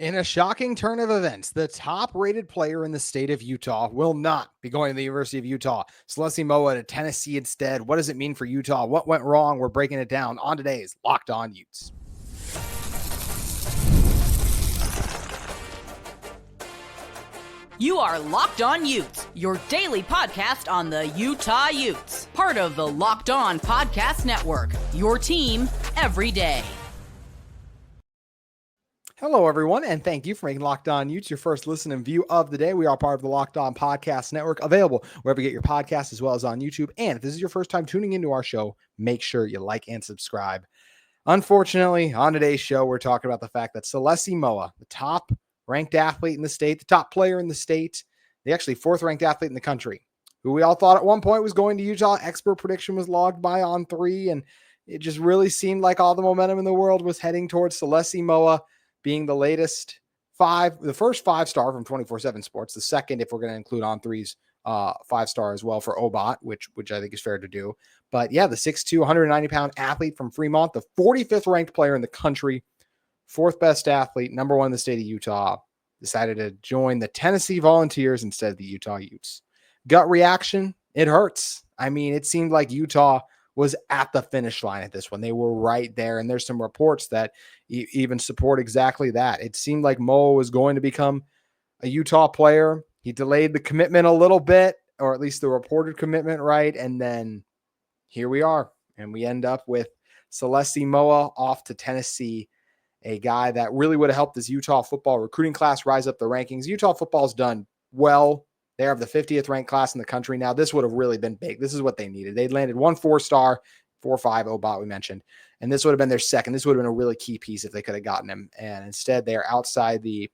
In a shocking turn of events, the top-rated player in the state of Utah will not be going to the University of Utah. Salesi Moa to Tennessee instead. What does it mean for Utah? What went wrong? We're breaking it down on today's Locked On Utes. You are Locked On Utes, your daily podcast on the Utah Utes. Part of the Locked On Podcast Network, your team every day. Hello, everyone, and thank you for making Locked On Utes your first listen and view of the day. We are part of the Locked On Podcast Network, available wherever you get your podcasts as well as on YouTube. And if this is your first time tuning into our show, make sure you like and subscribe. Unfortunately, on today's show, we're talking about the fact that Salesi Moa, the top-ranked athlete in the state, the top player in the state, the actually fourth-ranked athlete in the country, who we all thought at one point was going to Utah. Expert prediction was logged by On3, and it just really seemed like all the momentum in the world was heading towards Salesi Moa being the first five-star from 24/7 Sports, the second if we're going to include On3's five-star as well for Obot, which I think is fair to do. But yeah, the 6'2", 190-pound athlete from Fremont, the 45th ranked player in the country, fourth best athlete, number one in the state of Utah, decided to join the Tennessee Volunteers instead of the Utah Utes. Gut reaction, it hurts. I mean, it seemed like Utah was at the finish line at this one. They were right there, and there's some reports that even support exactly that. It seemed like Moa was going to become a Utah player. He delayed the commitment a little bit, or at least the reported commitment, right? And then here we are, and we end up with Salesi Moa off to Tennessee, a guy that really would have helped this Utah football recruiting class rise up the rankings. Utah football's done well. They have the 50th ranked class in the country now. This would have really been big. This is what they needed. They landed one 4-star, 4-5 Obot we mentioned, and this would have been their second. This would have been a really key piece if they could have gotten him. And instead, they are outside the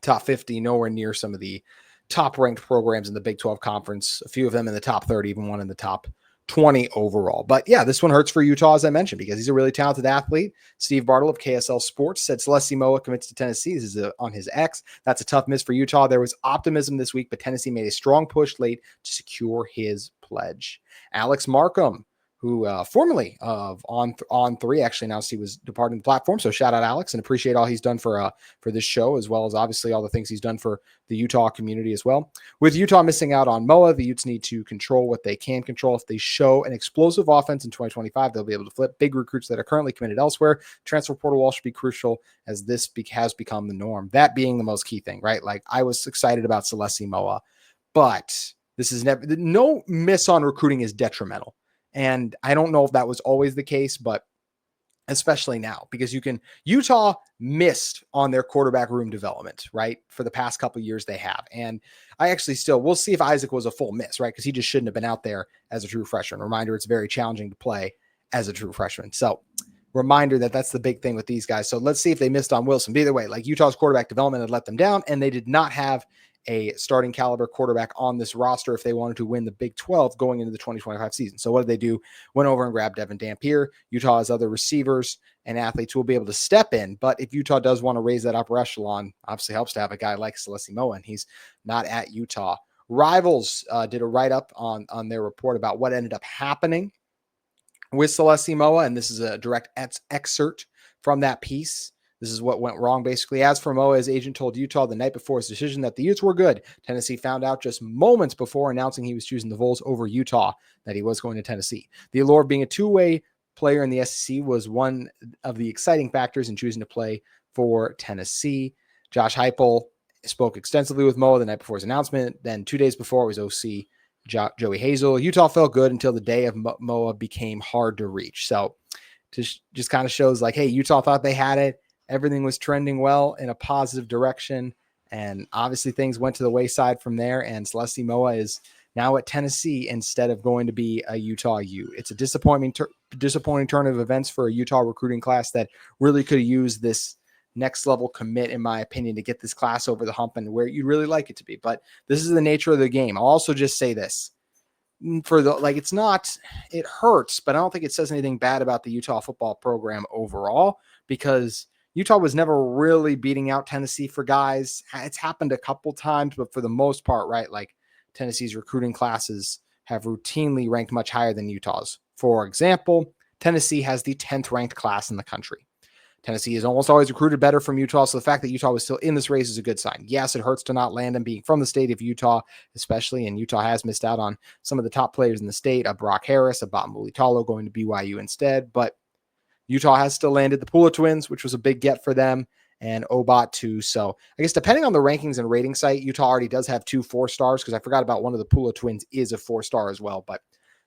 top 50, nowhere near some of the top-ranked programs in the Big 12 Conference. A few of them in the top 30, even one in the top 20 overall. But yeah, this one hurts for Utah, as I mentioned, because he's a really talented athlete. Steve Bartle of KSL Sports said Salesi Moa commits to Tennessee. This is on his X. That's a tough miss for Utah. There was optimism this week, but Tennessee made a strong push late to secure his pledge. Alex Markham, who formerly of On3, actually announced he was departing the platform. So shout out Alex, and appreciate all he's done for this show, as well as obviously all the things he's done for the Utah community as well. With Utah missing out on Moa, the Utes need to control what they can control. If they show an explosive offense in 2025, they'll be able to flip big recruits that are currently committed elsewhere. Transfer portal wall should be crucial, as this has become the norm. That being the most key thing, right? Like, I was excited about Salesi Moa, but this is no miss on recruiting is detrimental. And I don't know if that was always the case, but especially now, because Utah missed on their quarterback room development, right? For the past couple of years they have. And I actually we'll see if Isaac was a full miss, right? Because he just shouldn't have been out there as a true freshman. Reminder, it's very challenging to play as a true freshman. So reminder that's the big thing with these guys. So let's see if they missed on Wilson. But either way, like, Utah's quarterback development had let them down, and they did not have a starting caliber quarterback on this roster if they wanted to win the Big 12 going into the 2025 season. So what did they do? Went over and grabbed Devin Dampier. Utah has other receivers and athletes who will be able to step in. But if Utah does want to raise that upper echelon, obviously helps to have a guy like Salesi Moa, and he's not at Utah. Rivals did a write-up on their report about what ended up happening with Salesi Moa, and this is a direct excerpt from that piece. This is what went wrong, basically. As for Moa, his agent told Utah the night before his decision that the Utes were good. Tennessee found out just moments before announcing he was choosing the Vols over Utah that he was going to Tennessee. The allure of being a two-way player in the SEC was one of the exciting factors in choosing to play for Tennessee. Josh Heupel spoke extensively with Moa the night before his announcement. Then 2 days before, it was OC Joey Hazel. Utah felt good until the day of Moa became hard to reach. So just kind of shows like, hey, Utah thought they had it. Everything was trending well in a positive direction, and obviously things went to the wayside from there, and Salesi Moa is now at Tennessee instead of going to be a Utah U. It's a disappointing turn of events for a Utah recruiting class that really could have used this next level commit, in my opinion, to get this class over the hump and where you'd really like it to be. But this is the nature of the game. I'll also just say this. It hurts, but I don't think it says anything bad about the Utah football program overall, because Utah was never really beating out Tennessee for guys. It's happened a couple times, but for the most part, right, like, Tennessee's recruiting classes have routinely ranked much higher than Utah's. For example, Tennessee has the 10th ranked class in the country. Tennessee is almost always recruited better from Utah, so the fact that Utah was still in this race is a good sign. Yes, it hurts to not land him being from the state of Utah, especially, and Utah has missed out on some of the top players in the state, a Brock Harris, a Bot Mulitalo going to BYU instead, but Utah has still landed the Pula twins, which was a big get for them, and Obot too. So I guess depending on the rankings and rating site, Utah already does have 2 4-stars, because I forgot about one of the Pula twins is a 4-star as well, but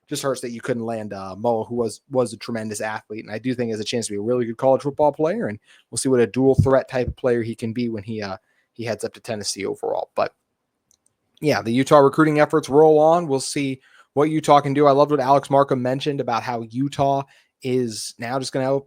just hurts that you couldn't land Moa, who was a tremendous athlete. And I do think he has a chance to be a really good college football player. And we'll see what a dual threat type of player he can be when he heads up to Tennessee overall. But yeah, the Utah recruiting efforts roll on. We'll see what Utah can do. I loved what Alex Markham mentioned about how Utah is now just going to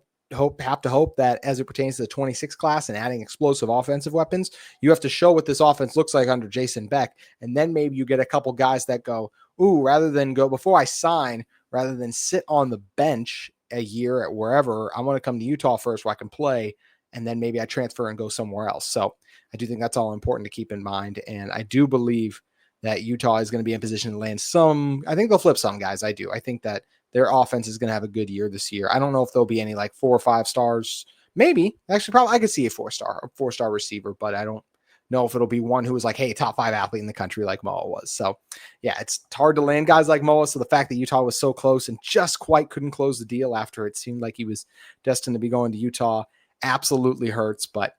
have to hope that as it pertains to the 26 class and adding explosive offensive weapons, you have to show what this offense looks like under Jason Beck. And then maybe you get a couple guys that go, ooh, rather than go before I sign, rather than sit on the bench a year at wherever, I want to come to Utah first where I can play. And then maybe I transfer and go somewhere else. So I do think that's all important to keep in mind. And I do believe that Utah is going to be in position to land some, I think they'll flip some guys. I do. I think that their offense is going to have a good year this year. I don't know if there'll be any like 4 or 5 stars. Maybe. Actually, probably I could see a 4-star receiver, but I don't know if it'll be one who was like, hey, top 5 athlete in the country like Moa was. So yeah, it's hard to land guys like Moa. So the fact that Utah was so close and just quite couldn't close the deal after it seemed like he was destined to be going to Utah absolutely hurts. But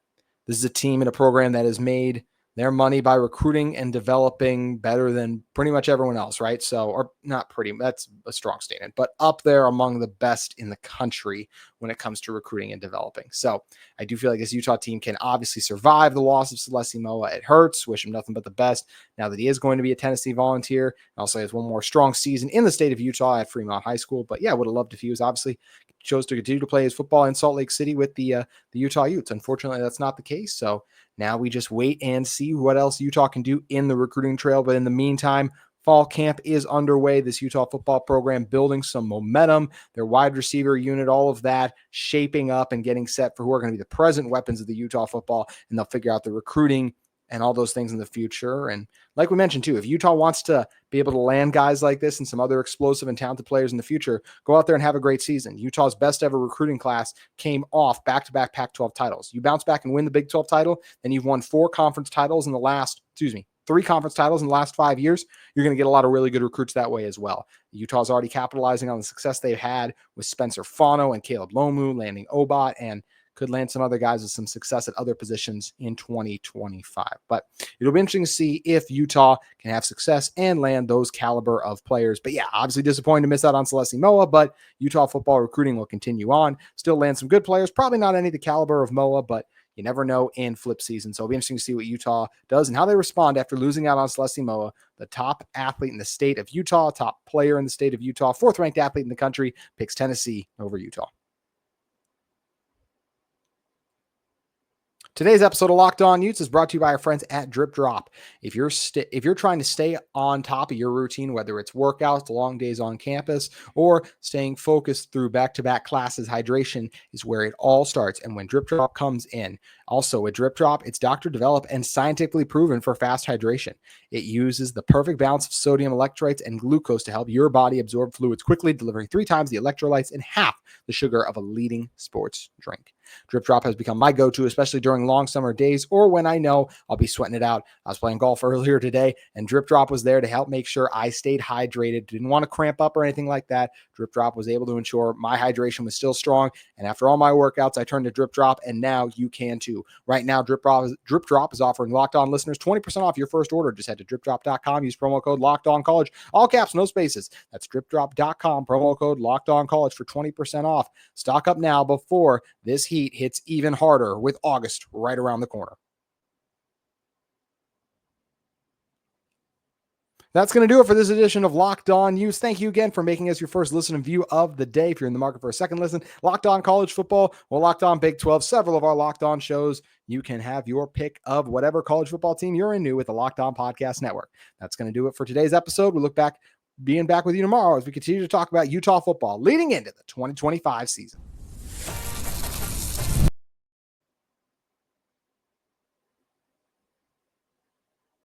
this is a team and a program that has made their money by recruiting and developing better than pretty much everyone else, right? So, or not pretty, that's a strong statement, but up there among the best in the country when it comes to recruiting and developing. So I do feel like this Utah team can obviously survive the loss of Salesi Moa. It hurts, wish him nothing but the best now that he is going to be a Tennessee Volunteer. Also has one more strong season in the state of Utah at Fremont High School. But yeah, would have loved if he was obviously chose to continue to play his football in Salt Lake City with the Utah Utes. Unfortunately, that's not the case. So now we just wait and see what else Utah can do in the recruiting trail. But in the meantime, fall camp is underway. This Utah football program building some momentum, their wide receiver unit, all of that shaping up and getting set for who are going to be the present weapons of the Utah football. And they'll figure out the recruiting and all those things in the future. And like we mentioned too, if Utah wants to be able to land guys like this and some other explosive and talented players in the future, go out there and have a great season. Utah's best ever recruiting class came off back-to-back Pac-12 titles. You bounce back and win the Big 12 title, then you've won 3 conference titles in the last 5 years. You're going to get a lot of really good recruits that way as well. Utah's already capitalizing on the success they've had with Spencer Fano and Caleb Lomu landing Obot, and could land some other guys with some success at other positions in 2025. But it'll be interesting to see if Utah can have success and land those caliber of players. But yeah, obviously disappointing to miss out on Salesi Moa, but Utah football recruiting will continue on. Still land some good players, probably not any of the caliber of Moa, but you never know in flip season. So it'll be interesting to see what Utah does and how they respond after losing out on Salesi Moa, the top athlete in the state of Utah, top player in the state of Utah, 4th-ranked athlete in the country, picks Tennessee over Utah. Today's episode of Locked On Utes is brought to you by our friends at Drip Drop. If you're trying to stay on top of your routine, whether it's workouts, long days on campus, or staying focused through back-to-back classes, hydration is where it all starts. And when Drip Drop comes in, also with Drip Drop, it's doctor developed and scientifically proven for fast hydration. It uses the perfect balance of sodium, electrolytes, and glucose to help your body absorb fluids quickly, delivering 3 times the electrolytes and half the sugar of a leading sports drink. Drip Drop has become my go-to, especially during long summer days or when I know I'll be sweating it out. I was playing golf earlier today, and Drip Drop was there to help make sure I stayed hydrated. Didn't want to cramp up or anything like that. Drip Drop was able to ensure my hydration was still strong. And after all my workouts, I turned to Drip Drop, and now you can too. Right now, Drip Drop is offering Locked On listeners 20% off your first order. Just head to dripdrop.com. Use promo code Locked On College. All caps, no spaces. That's dripdrop.com. Promo code Locked On College for 20% off. Stock up now before this heat hits even harder with August right around the corner. That's going to do it for this edition of Locked On Utes. Thank you again for making us your first listen and view of the day. If you're in the market for a second listen, Locked On College Football or Locked On Big 12, several of our Locked On shows, you can have your pick of whatever college football team you're into with the Locked On Podcast Network. That's going to do it for today's episode. We look back, being back with you tomorrow as we continue to talk about Utah football leading into the 2025 season.